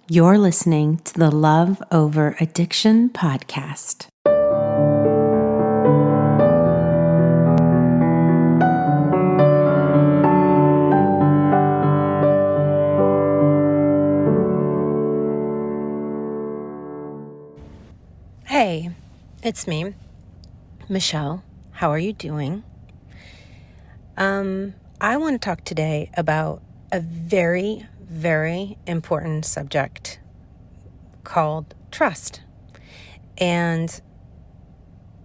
You're listening to the Love Over Addiction podcast. Hey, it's me, Michelle. How are you doing? I want to talk today about a very, very important subject called trust. And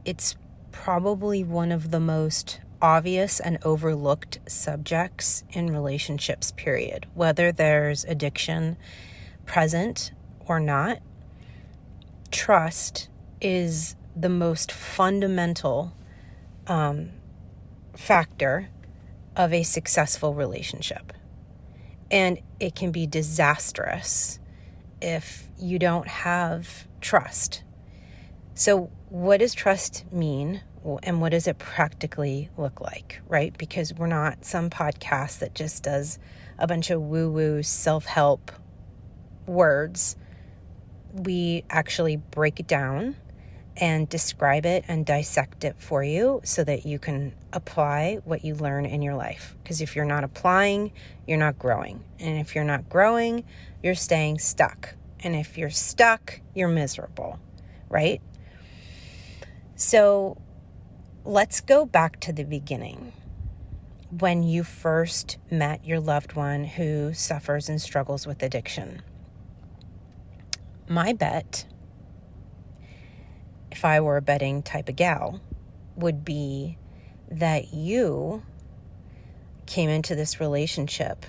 it's probably one of the most obvious and overlooked subjects in relationships, period. Whether there's addiction present or not, trust is the most fundamental factor of a successful relationship. And it can be disastrous if you don't have trust. So what does trust mean, and what does it practically look like, right? Because we're not some podcast that just does a bunch of woo-woo self-help words. We actually break it down and describe it and dissect it for you so that you can apply what you learn in your life. Because if you're not applying, you're not growing. And if you're not growing, you're staying stuck. And if you're stuck, you're miserable, right? So let's go back to the beginning. When you first met your loved one who suffers and struggles with addiction. My bet, if I were a betting type of gal, would be that you came into this relationship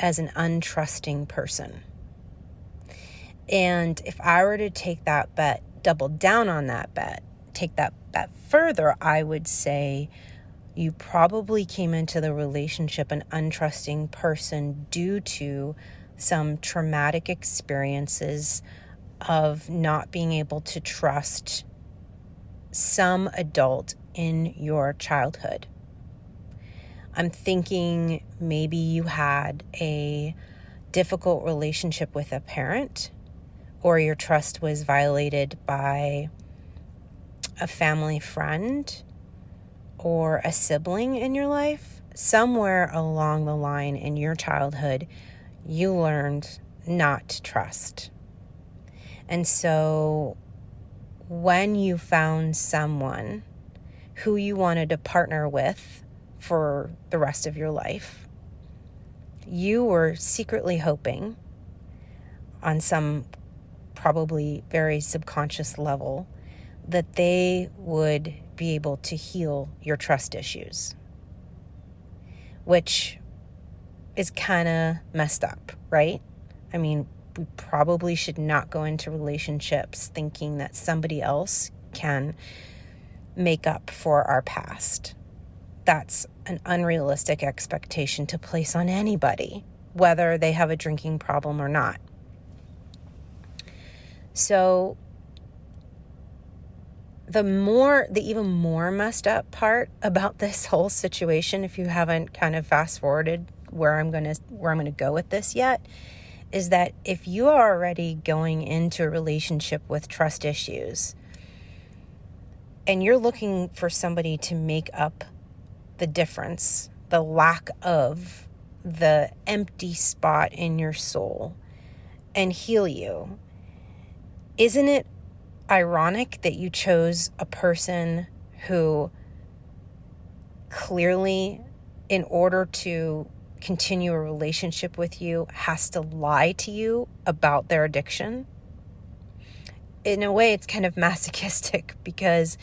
as an untrusting person. And if I were to take that bet, double down on that bet, take that bet further, I would say you probably came into the relationship an untrusting person due to some traumatic experiences of not being able to trust some adult in your childhood. I'm thinking maybe you had a difficult relationship with a parent, or your trust was violated by a family friend or a sibling in your life. Somewhere along the line in your childhood, you learned not to trust. And so when you found someone who you wanted to partner with for the rest of your life, you were secretly hoping on some probably very subconscious level that they would be able to heal your trust issues, which is kind of messed up, right? I mean, we probably should not go into relationships thinking that somebody else can make up for our past. That's an unrealistic expectation to place on anybody, whether they have a drinking problem or not. So the even more messed up part about this whole situation, if you haven't kind of fast forwarded where I'm going to go with this yet, is that if you are already going into a relationship with trust issues and you're looking for somebody to make up the difference, the lack of, the empty spot in your soul and heal you, isn't it ironic that you chose a person who clearly, in order to continue a relationship with you, has to lie to you about their addiction? In a way, it's kind of masochistic, because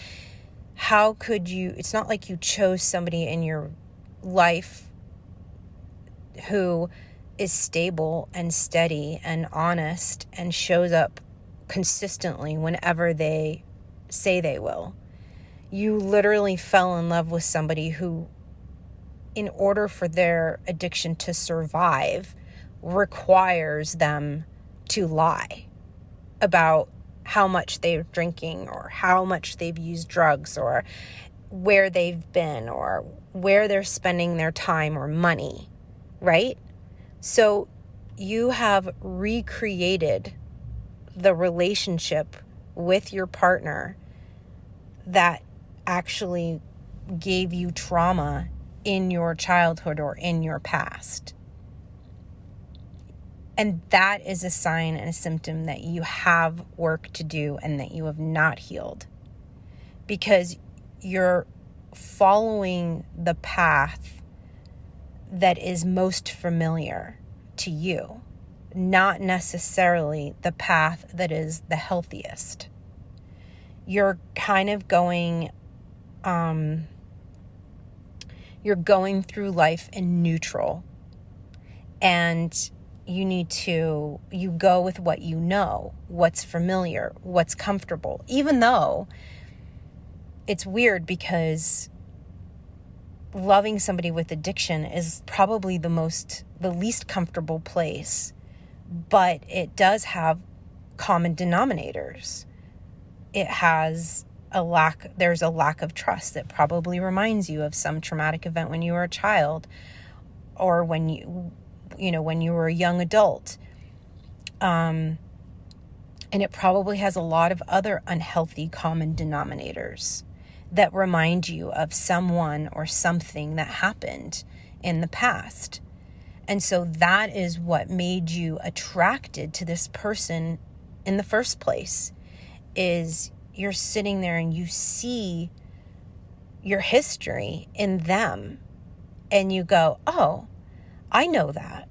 how could you, it's not like you chose somebody in your life who is stable and steady and honest and shows up consistently whenever they say they will. You literally fell in love with somebody who, in order for their addiction to survive, requires them to lie about how much they're drinking or how much they've used drugs or where they've been or where they're spending their time or money, right? So you have recreated the relationship with your partner that actually gave you trauma in your childhood or in your past. And that is a sign and a symptom that you have work to do and that you have not healed, because you're following the path that is most familiar to you, not necessarily the path that is the healthiest. You're kind of going through life in neutral, and you go with what you know, what's familiar, what's comfortable, even though it's weird because loving somebody with addiction is probably the least comfortable place, but it does have common denominators. There's a lack of trust that probably reminds you of some traumatic event when you were a child, or when you were a young adult. And it probably has a lot of other unhealthy common denominators that remind you of someone or something that happened in the past. And so that is what made you attracted to this person in the first place, is you're sitting there and you see your history in them and you go, oh, I know that.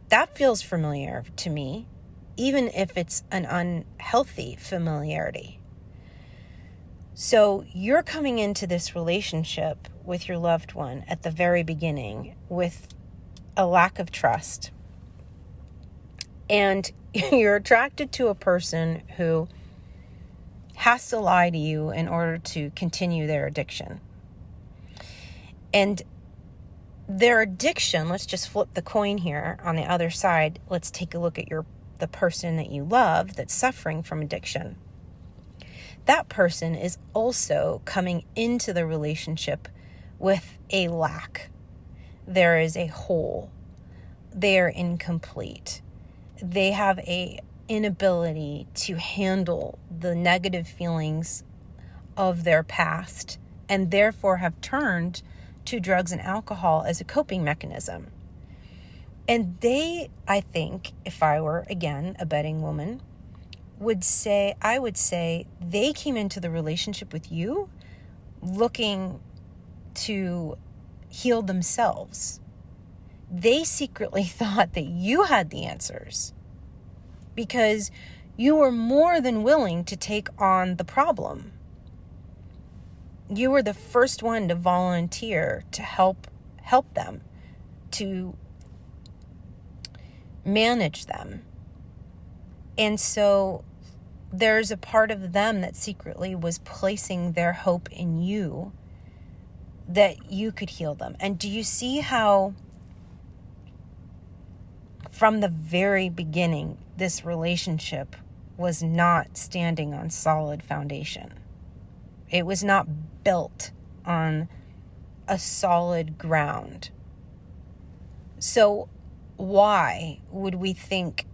That feels familiar to me, even if it's an unhealthy familiarity. So you're coming into this relationship with your loved one at the very beginning with a lack of trust. And you're attracted to a person who has to lie to you in order to continue their addiction. And their addiction, let's just flip the coin here on the other side. Let's take a look at the person that you love that's suffering from addiction. That person is also coming into the relationship with a lack. There is a hole. They are incomplete. They have a inability to handle the negative feelings of their past, and therefore have turned to drugs and alcohol as a coping mechanism. And I think, if I were, again, a betting woman, I would say they came into the relationship with you looking to heal themselves. They secretly thought that you had the answers because you were more than willing to take on the problem. You were the first one to volunteer to help them, to manage them. And so there's a part of them that secretly was placing their hope in you, that you could heal them. And do you see how from the very beginning, this relationship was not standing on solid foundation? It was not built on a solid ground. So why would we think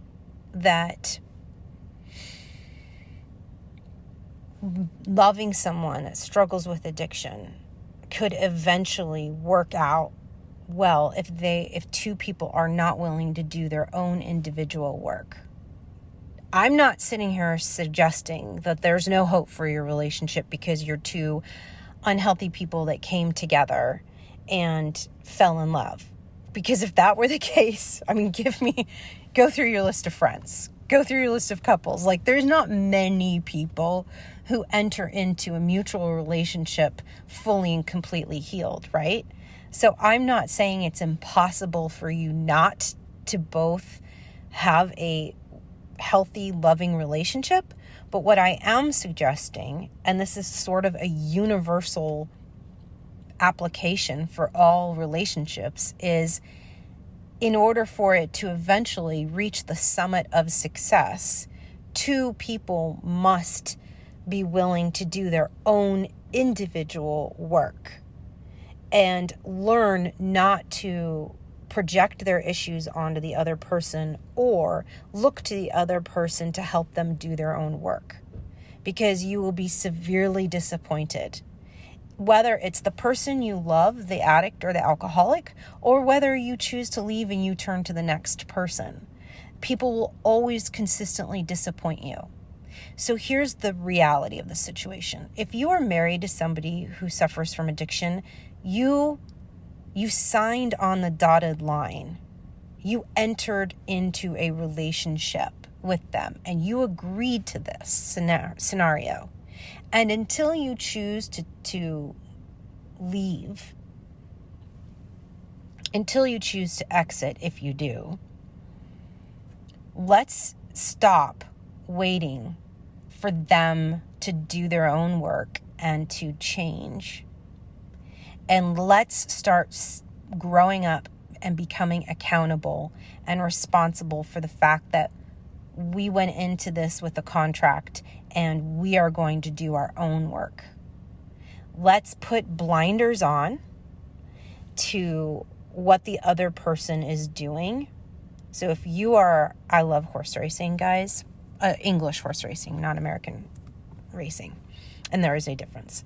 that loving someone that struggles with addiction could eventually work out well if two people are not willing to do their own individual work? I'm not sitting here suggesting that there's no hope for your relationship because you're two unhealthy people that came together and fell in love. Because if that were the case, I mean, go through your list of friends, go through your list of couples. Like, there's not many people who enter into a mutual relationship fully and completely healed, right? So I'm not saying it's impossible for you not to both have a healthy, loving relationship. But what I am suggesting, and this is sort of a universal application for all relationships, is in order for it to eventually reach the summit of success, two people must be willing to do their own individual work and learn not to project their issues onto the other person or look to the other person to help them do their own work, because you will be severely disappointed. Whether it's the person you love, the addict or the alcoholic, or whether you choose to leave and you turn to the next person, people will always consistently disappoint you. So here's the reality of the situation. If you are married to somebody who suffers from addiction, you signed on the dotted line. You entered into a relationship with them and you agreed to this scenario. And until you choose to leave, until you choose to exit, if you do, let's stop waiting for them to do their own work and to change. And let's start growing up and becoming accountable and responsible for the fact that we went into this with a contract and we are going to do our own work. Let's put blinders on to what the other person is doing. So if you are, I love horse racing, guys, English horse racing, not American racing. And there is a difference.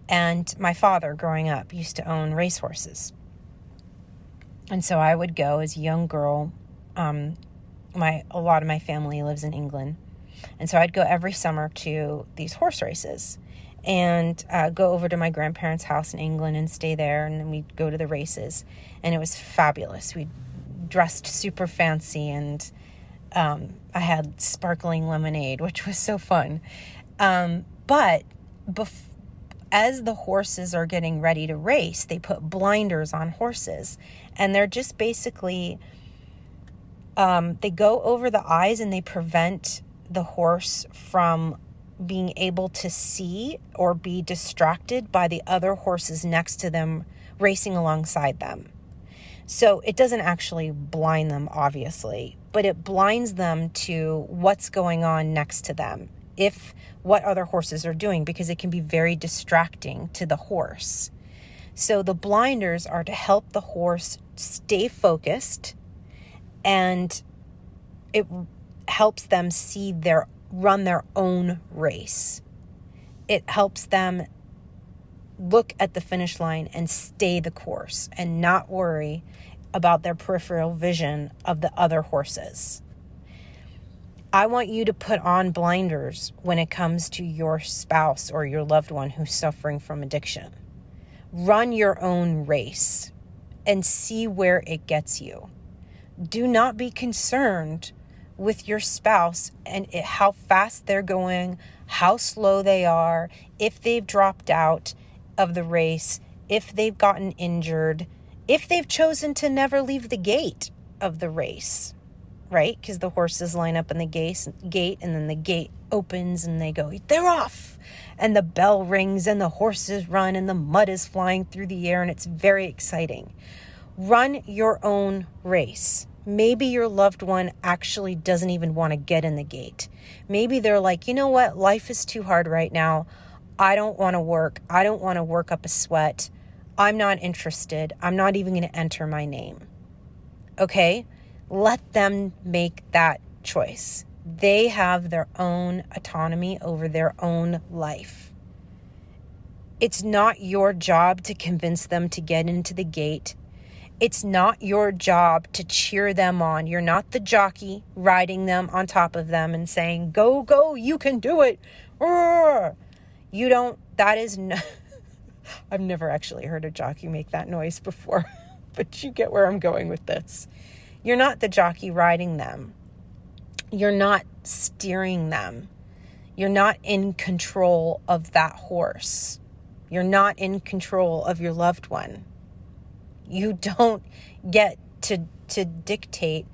And my father, growing up, used to own racehorses. And so I would go as a young girl. A lot of my family lives in England. And so I'd go every summer to these horse races and go over to my grandparents' house in England and stay there. And then we'd go to the races. And it was fabulous. We dressed super fancy and I had sparkling lemonade, which was so fun. But as the horses are getting ready to race, they put blinders on horses. And they're just basically, they go over the eyes and they prevent the horse from being able to see or be distracted by the other horses next to them racing alongside them. So it doesn't actually blind them, obviously, but it blinds them to what's going on next to them, what other horses are doing, because it can be very distracting to the horse. So the blinders are to help the horse stay focused, and it helps them run their own race. It helps them look at the finish line and stay the course and not worry about their peripheral vision of the other horses. I want you to put on blinders when it comes to your spouse or your loved one who's suffering from addiction. Run your own race and see where it gets you. Do not be concerned with your spouse and how fast they're going, how slow they are, if they've dropped out of the race, if they've gotten injured, if they've chosen to never leave the gate of the race, right? Because the horses line up in the gate and then the gate opens and they go, they're off. And the bell rings and the horses run and the mud is flying through the air and it's very exciting. Run your own race. Maybe your loved one actually doesn't even want to get in the gate. Maybe they're like, you know what? Life is too hard right now. I don't want to work. I don't want to work up a sweat. I'm not interested. I'm not even going to enter my name. Okay? Let them make that choice. They have their own autonomy over their own life. It's not your job to convince them to get into the gate. It's not your job to cheer them on. You're not the jockey riding them on top of them and saying, go, go, you can do it. You don't, that is not, I've never actually heard a jockey make that noise before, but you get where I'm going with this. You're not the jockey riding them. You're not steering them. You're not in control of that horse. You're not in control of your loved one. You don't get to dictate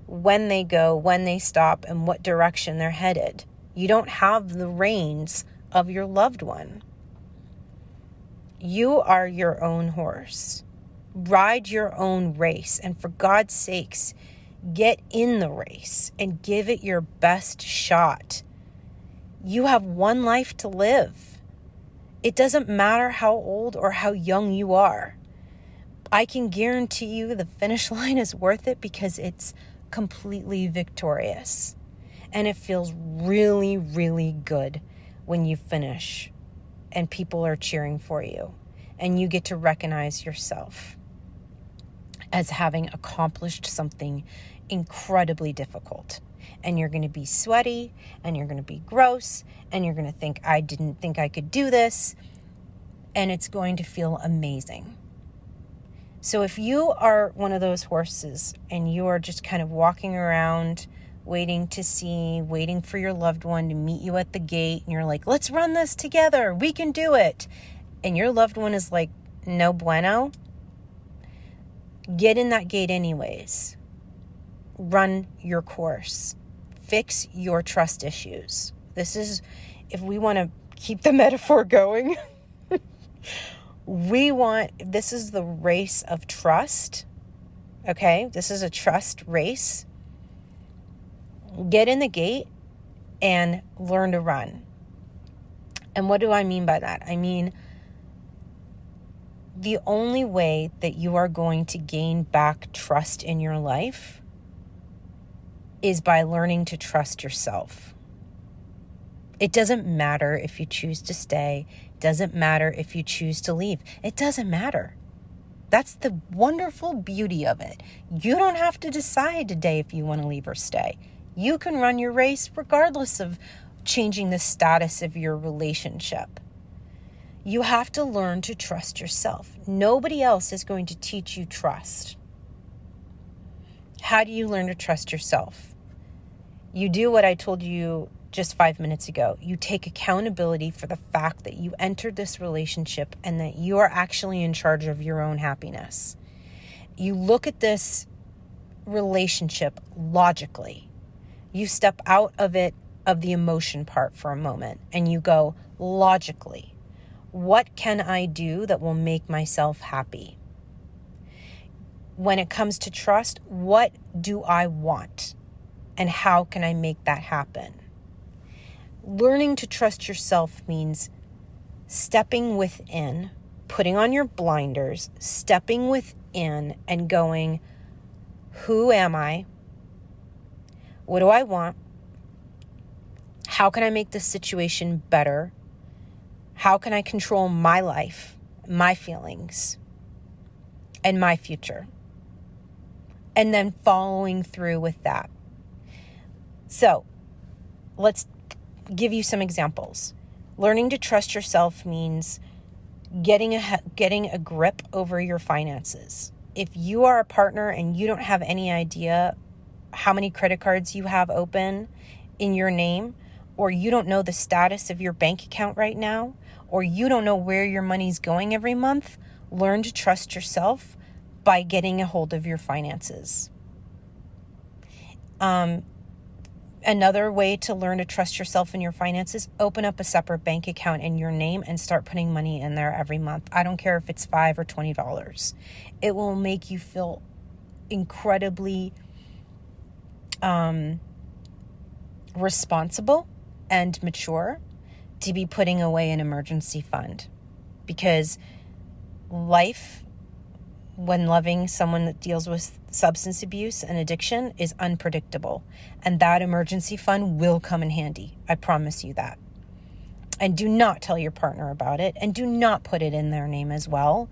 when they go, when they stop, and what direction they're headed. You don't have the reins of your loved one. You are your own horse. Ride your own race. And for God's sakes, get in the race and give it your best shot. You have one life to live. It doesn't matter how old or how young you are. I can guarantee you the finish line is worth it because it's completely victorious. And it feels really, really good when you finish and people are cheering for you and you get to recognize yourself as having accomplished something incredibly difficult. And you're going to be sweaty and you're going to be gross and you're going to think, I didn't think I could do this. And it's going to feel amazing. So if you are one of those horses and you are just kind of walking around waiting for your loved one to meet you at the gate, and you're like, let's run this together, we can do it. And your loved one is like, no bueno. Get in that gate anyways. Run your course. Fix your trust issues. This is, if we want to keep the metaphor going, this is the race of trust. Okay? This is a trust race. Get in the gate and learn to run. And what do I mean by that? I mean, the only way that you are going to gain back trust in your life is by learning to trust yourself. It doesn't matter if you choose to stay. It doesn't matter if you choose to leave. It doesn't matter. That's the wonderful beauty of it. You don't have to decide today if you want to leave or stay. You can run your race regardless of changing the status of your relationship. You have to learn to trust yourself. Nobody else is going to teach you trust. How do you learn to trust yourself? You do what I told you just 5 minutes ago. You take accountability for the fact that you entered this relationship and that you are actually in charge of your own happiness. You look at this relationship logically. You step out of the emotion part for a moment, and you go logically, what can I do that will make myself happy? When it comes to trust, what do I want? And how can I make that happen? Learning to trust yourself means stepping within, putting on your blinders, stepping within and going, who am I? What do I want? How can I make this situation better? How can I control my life, my feelings, and my future? And then following through with that. So let's give you some examples. Learning to trust yourself means getting a grip over your finances. If you are a partner and you don't have any idea how many credit cards you have open in your name, or you don't know the status of your bank account right now, or you don't know where your money's going every month, learn to trust yourself by getting a hold of your finances. Another way to learn to trust yourself and your finances, open up a separate bank account in your name and start putting money in there every month. I don't care if it's $5 or $20. It will make you feel incredibly responsible and mature to be putting away an emergency fund, because life, when loving someone that deals with substance abuse and addiction, is unpredictable, and that emergency fund will come in handy. I promise you that. And do not tell your partner about it, and do not put it in their name as well.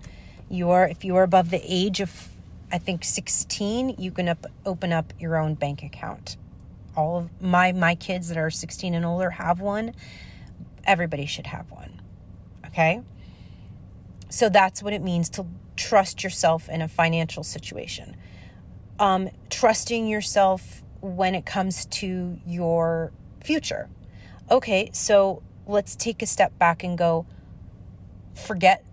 If you are above the age of, I think, 16, you can open up your own bank account. All of my kids that are 16 and older have one. Everybody should have one. Okay? So that's what it means to trust yourself in a financial situation. Trusting yourself when it comes to your future. Okay, so let's take a step back and go, forget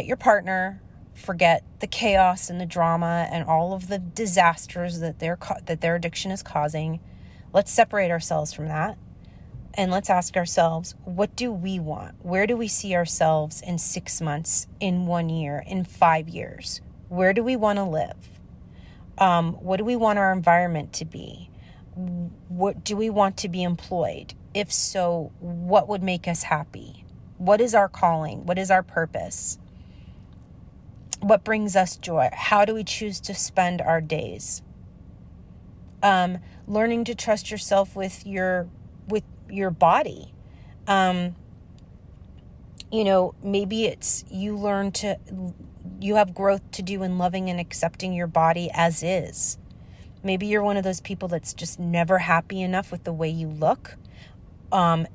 your partner, forget the chaos and the drama and all of the disasters that their addiction is causing. Let's separate ourselves from that. And let's ask ourselves, what do we want? Where do we see ourselves in 6 months, in 1 year, in 5 years? Where do we want to live? What do we want our environment to be? What do we want to be employed? If so, what would make us happy? What is our calling? What is our purpose? What brings us joy? How do we choose to spend our days? Learning to trust yourself with your body. Maybe it's you have growth to do in loving and accepting your body as is. Maybe you're one of those people that's just never happy enough with the way you look.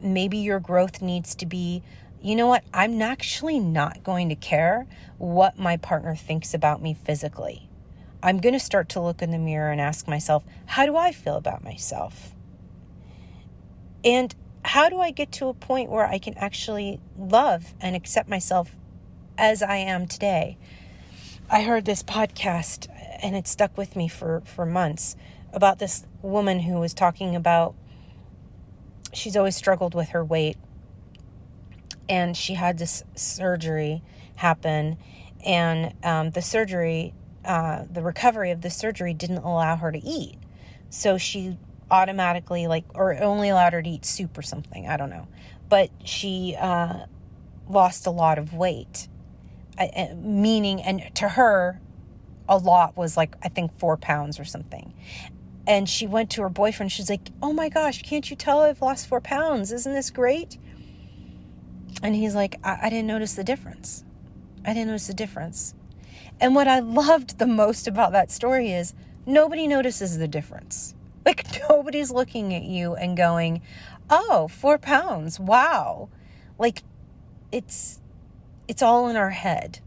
Maybe your growth needs to be, you know what? I'm actually not going to care what my partner thinks about me physically. I'm going to start to look in the mirror and ask myself, how do I feel about myself? And how do I get to a point where I can actually love and accept myself as I am today? I heard this podcast, and it stuck with me for months, about this woman who was talking about she's always struggled with her weight, and she had this surgery happen, and the recovery of the surgery didn't allow her to eat. So she automatically, or it only allowed her to eat soup or something, I don't know. But she lost a lot of weight, meaning, and to her, a lot was I think 4 pounds or something. And she went to her boyfriend. She's like, oh my gosh, can't you tell I've lost 4 pounds? Isn't this great? And he's like, I didn't notice the difference. And what I loved the most about that story is nobody notices the difference. Nobody's looking at you and going, oh, 4 pounds. Wow. It's all in our head,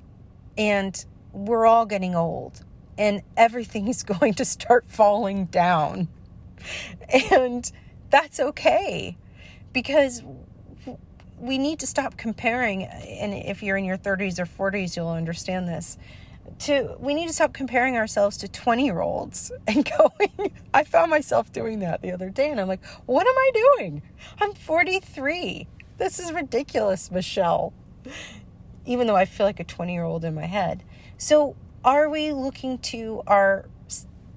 and we're all getting old, and everything is going to start falling down. And that's okay, because we need to stop comparing. And if you're in your 30s or 40s, you'll understand this. We need to stop comparing ourselves to 20-year-olds and going, I found myself doing that the other day, and I'm like, what am I doing? I'm 43. This is ridiculous, Michelle. Even though I feel like a 20-year-old in my head. So are we looking to our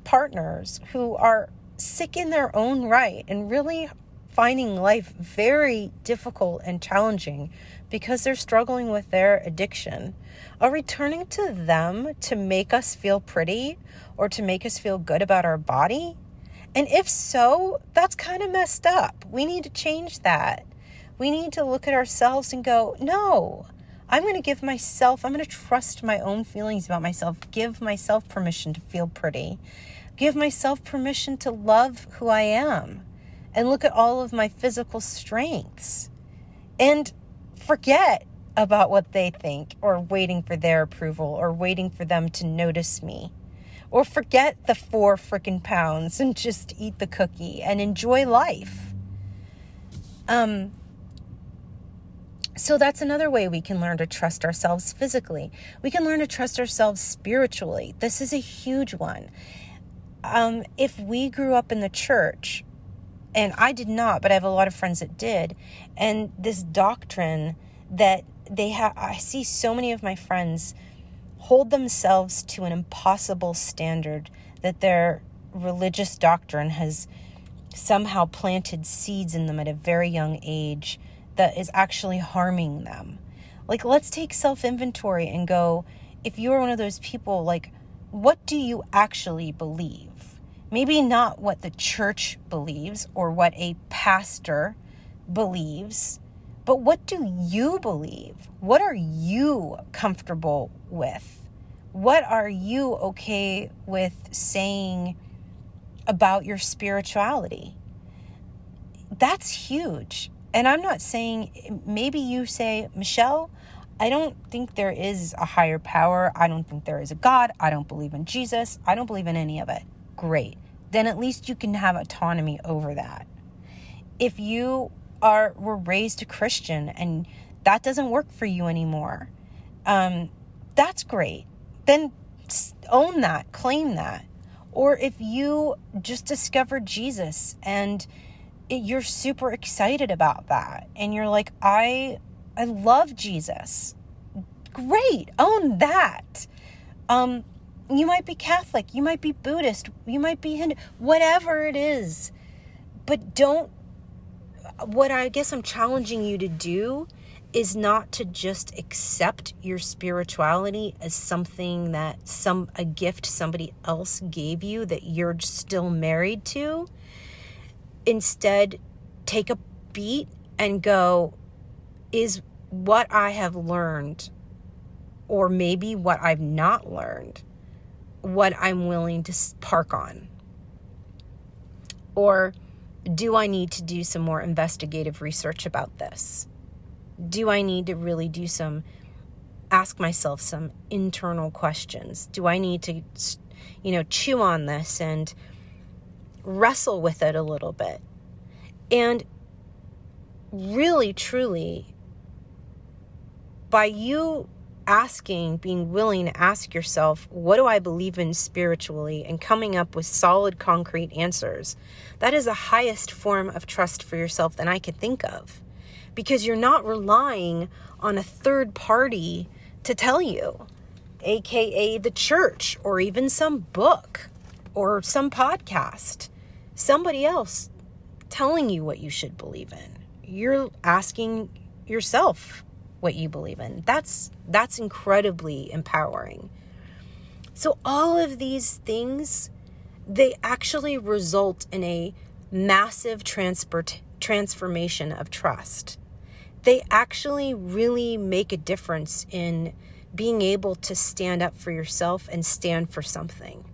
partners who are sick in their own right and really finding life very difficult and challenging because they're struggling with their addiction? Are we turning to them to make us feel pretty or to make us feel good about our body? And if so, that's kind of messed up. We need to change that. We need to look at ourselves and go, no, I'm going to trust my own feelings about myself, give myself permission to feel pretty, give myself permission to love who I am, and look at all of my physical strengths, and forget about what they think, or waiting for their approval, or waiting for them to notice me, or forget the 4 freaking pounds and just eat the cookie and enjoy life. So that's another way we can learn to trust ourselves physically. We can learn to trust ourselves spiritually. This is a huge one. If we grew up in the church, and I did not, but I have a lot of friends that did, and this doctrine that they have, I see so many of my friends hold themselves to an impossible standard that their religious doctrine has somehow planted seeds in them at a very young age that is actually harming them. Let's take self-inventory and go, if you're one of those people, what do you actually believe? Maybe not what the church believes or what a pastor believes, but what do you believe? What are you comfortable with? What are you okay with saying about your spirituality? That's huge. And I'm not saying, maybe you say, Michelle, I don't think there is a higher power. I don't think there is a God. I don't believe in Jesus. I don't believe in any of it. Great. Then at least you can have autonomy over that. If you were raised a Christian and that doesn't work for you anymore, that's great. Then own that, claim that. Or if you just discovered Jesus and you're super excited about that, and you're like, I love Jesus. Great, own that. You might be Catholic, you might be Buddhist, you might be Hindu, whatever it is. But what I guess I'm challenging you to do is not to just accept your spirituality as something that a gift somebody else gave you that you're still married to. Instead, take a beat and go, is what I have learned, or maybe what I've not learned, what I'm willing to park on? Or do I need to do some more investigative research about this? Do I need to really ask myself some internal questions? Do I need to, chew on this and wrestle with it a little bit? And really, truly, by you being willing to ask yourself, what do I believe in spiritually, and coming up with solid, concrete answers, that is the highest form of trust for yourself than I could think of. Because you're not relying on a third party to tell you, aka the church, or even some book or some podcast, somebody else telling you what you should believe in. You're asking yourself what you believe in. That's incredibly empowering. So all of these things, they actually result in a massive transformation of trust. They actually really make a difference in being able to stand up for yourself and stand for something.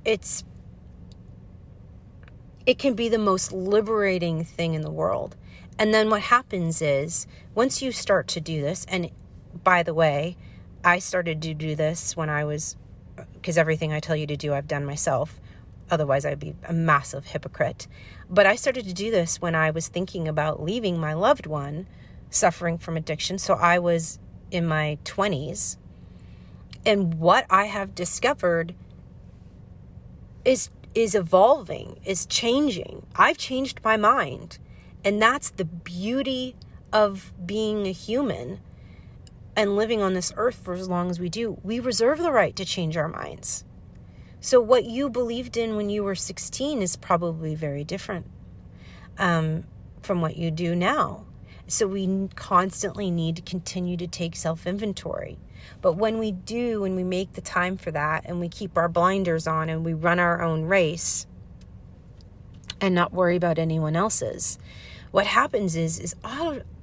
It can be the most liberating thing in the world. And then what happens is, once you start to do this, and by the way, I started to do this because everything I tell you to do, I've done myself. Otherwise, I'd be a massive hypocrite. But I started to do this when I was thinking about leaving my loved one suffering from addiction. So I was in my 20s. And what I have discovered is evolving, is changing. I've changed my mind. And that's the beauty of being a human and living on this earth for as long as we do. We reserve the right to change our minds. So what you believed in when you were 16 is probably very different from what you do now. So we constantly need to continue to take self-inventory. But when we make the time for that, and we keep our blinders on and we run our own race and not worry about anyone else's, what happens is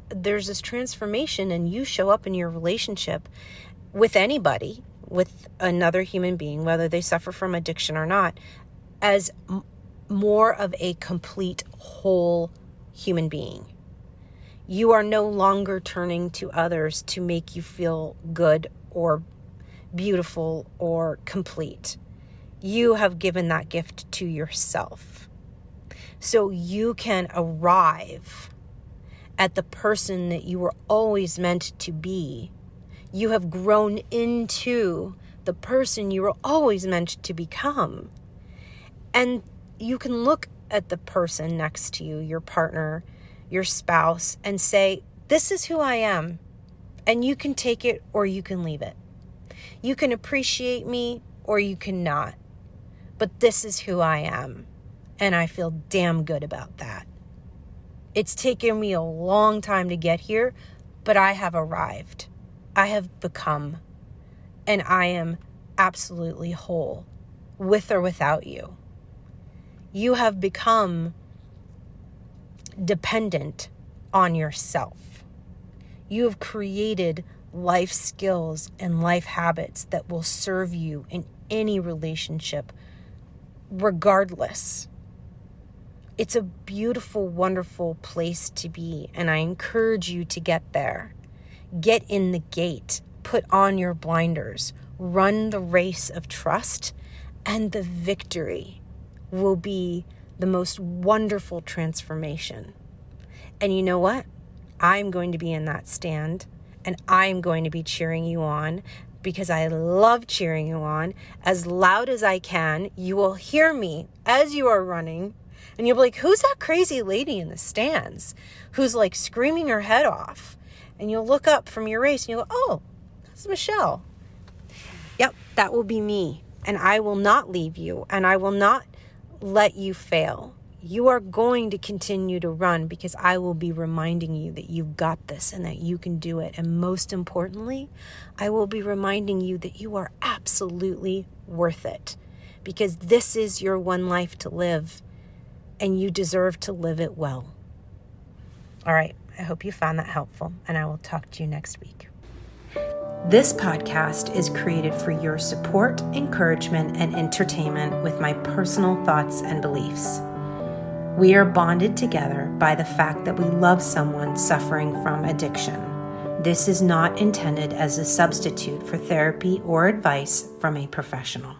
there's this transformation, and you show up in your relationship with anybody, with another human being, whether they suffer from addiction or not, as more of a complete whole human being. You are no longer turning to others to make you feel good or beautiful or complete. You have given that gift to yourself. So you can arrive at the person that you were always meant to be. You have grown into the person you were always meant to become. And you can look at the person next to you, your partner, your spouse, and say, this is who I am. And you can take it or you can leave it. You can appreciate me or you cannot. But this is who I am. And I feel damn good about that. It's taken me a long time to get here, but I have arrived. I have become. And I am absolutely whole, with or without you. You have become dependent on yourself. You have created life skills and life habits that will serve you in any relationship, regardless. It's a beautiful, wonderful place to be, and I encourage you to get there. Get in the gate, put on your blinders, run the race of trust, and the victory will be the most wonderful transformation. And you know what? I'm going to be in that stand, and I'm going to be cheering you on, because I love cheering you on as loud as I can. You will hear me as you are running, and you'll be like, who's that crazy lady in the stands who's like screaming her head off? And you'll look up from your race and you'll go, oh, that's Michelle. Yep, that will be me. And I will not leave you, and I will not let you fail. You are going to continue to run because I will be reminding you that you've got this and that you can do it. And most importantly, I will be reminding you that you are absolutely worth it, because this is your one life to live and you deserve to live it well. All right. I hope you found that helpful, and I will talk to you next week. This podcast is created for your support, encouragement, and entertainment with my personal thoughts and beliefs. We are bonded together by the fact that we love someone suffering from addiction. This is not intended as a substitute for therapy or advice from a professional.